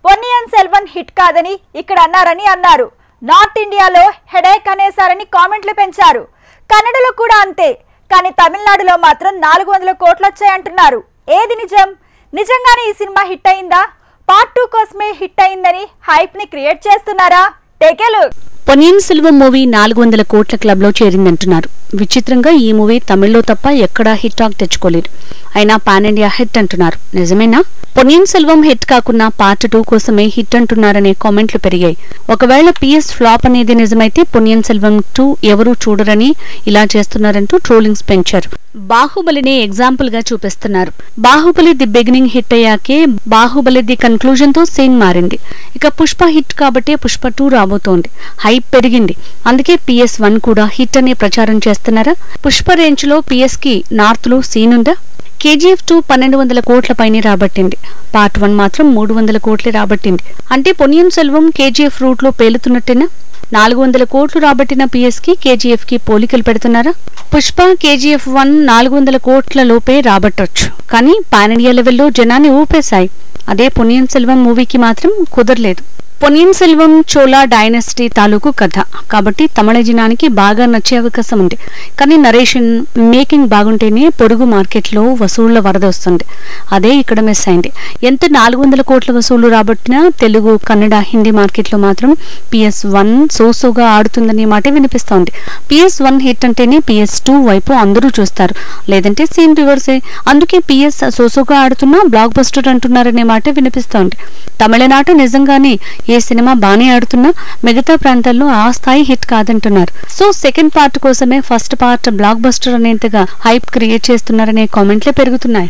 Ponniyin Selvan hit కాదని ఇక్కడ అన్నారు. నార్త్ ఇండియాలో హెడేక్ అనేసారని కామెంట్లు పెంచారు. కన్నడలో కూడా అంతే. కానీ తమిళనాడులో మాత్రం 400 కోట్లు వచ్చాయంటున్నారు. ఏది నిజం? నిజంగానే ఈ సినిమా హిట్ అయిందా? పార్ట్ 2 కోసమే హిట్ అయిందని హైప్ ని క్రియేట్ చేస్తున్నారా? Take a look. Ponniyin Selvan movie 400 కోట్ల క్లబ్ లో చేరిందంటున్నారు. విచిత్రంగా ఈ మూవీ తమిళ్లో తప్ప ఎక్కడా హిట్ టాక్ తెచ్చుకోలేదు. అయినా పాన్ ఇండియా హిట్ అంటున్నారు. నిజమేనా? పొన్నియిన్ సెల్వన్ హిట్ కాకుండా పార్ట్ 2 కోసమే హిట్ అంటున్నారనే కామెంట్లు పెరిగాయి. ఒకవేళ PS ఫ్లాప్ అనేది నిజమైతే పొన్నియిన్ సెల్వన్ 2 ఎవరూ చూడరని ఇలా చేస్తున్నారంటూ ట్రోలింగ్స్ పెంచారు. బాహుబలిని ఎగ్జాంపుల్ గా చూపిస్తున్నారు. బాహుబలి ది బిగినింగ్ హిట్ అయ్యాకే బాహుబలి ది కన్క్లూజన్ తో సీన్ మారింది. ఇక పుష్ప హిట్ కాబట్టి పుష్ప 2 రాబోతోంది. హైప్ పెరిగింది. అందుకే PS1 కూడా హిట్ అనే ప్రచారం చేస్తున్నారా? పుష్ప రేంజ్ లో PS కి నార్త్ లో సీన్ ఉందా? KGF 2 1200 కోట్ల పైనే రాబట్టింది. పార్ట్ 1 మాత్రం 300 కోట్లే రాబట్టింది. అంటే పొన్నియిన్ సెల్వన్ KGF రూట్ లో పేలుతున్నట్టేనా? 400 కోట్లు రాబట్టిన PS కి KGF కి పోలికలు పెడుతున్నారా? పుష్ప KGF 1 400 కోట్ల లోపే రాబట్టొచ్చు. కానీ పాన్ ఇండియా లెవెల్లో జనాన్ని ఊపేశాయి. అదే పొన్నియిన్ సెల్వన్ మూవీకి మాత్రం కుదరలేదు. పొన్నియిన్ సెల్వన్ చోళా డైనాసిటీ తాలూకు కథ కాబట్టి తమిళ జనానికి బాగా నచ్చే అవకాశం ఉంది. కానీ నరేషన్ మేకింగ్ బాగుంటేనే పొరుగు మార్కెట్లో వసూళ్ల వరద వస్తుంది. అదే ఇక్కడ మిస్ అయింది. ఎంత 400 కోట్ల వసూళ్లు రాబట్టినా తెలుగు, కన్నడ, హిందీ మార్కెట్లో మాత్రం PS1 సోసోగా ఆడుతుందనే మాట వినిపిస్తోంది. PS1 హిట్ అంటేనే PS2 వైపు అందరూ చూస్తారు. లేదంటే సీన్ రివర్సే. అందుకే PS సోసోగా ఆడుతున్నా బ్లాక్ బస్టర్ అంటున్నారనే మాట వినిపిస్తోంది. తమిళనాట నిజంగానే ఏ సినిమా బానే ఆడుతున్నా మిగతా ప్రాంతాల్లో ఆ స్థాయి హిట్ కాదంటున్నారు. సో సెకండ్ పార్ట్ కోసమే ఫస్ట్ పార్ట్ బ్లాక్ బస్టర్ అనేంతగా హైప్ క్రియేట్ చేస్తున్నారనే కామెంట్లే పెరుగుతున్నాయి.